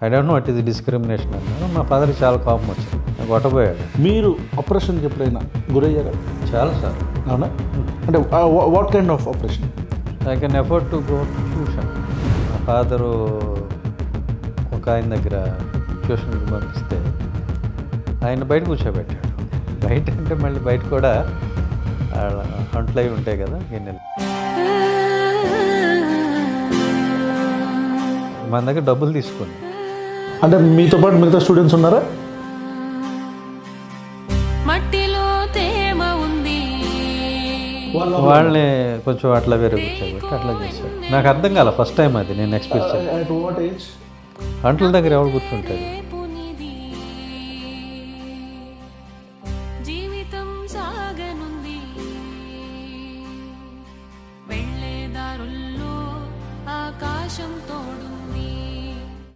I don't know what is discrimination అన్నాను. మా ఫాదర్కి చాలా కోపం వచ్చింది, కొట్టబోయాడు. మీరు ఆపరేషన్కి ఎప్పుడైనా గురయ్యారా? చాలాసార్లు. అవునా? అంటే what kind of operation? I can afford to go tuition. మా ఫాదరు ఒక ఆయన దగ్గర ట్యూషన్కి పంపిస్తే ఆయన బయట కూర్చోబెట్టాడు. బయట అంటే మళ్ళీ బయట కూడా అంట్లు అవి ఉంటాయి కదా గిన్నెలు. మన దగ్గర డబ్బులు తీసుకుని. అంటే మీతో పాటు మిగతా స్టూడెంట్స్ ఉన్నారా? మట్టిలో తేమ ఉంది, వాళ్ళని కొంచెం అట్లా వేరే కూర్చోబెట్టి అట్లా చేశాడు. నాకు అర్థం కాల ఫస్ట్ టైం అది నేను ఎక్స్పీరియన్స్. At what age? అంట్ల దగ్గర ఎవరు కూర్చుంటారు?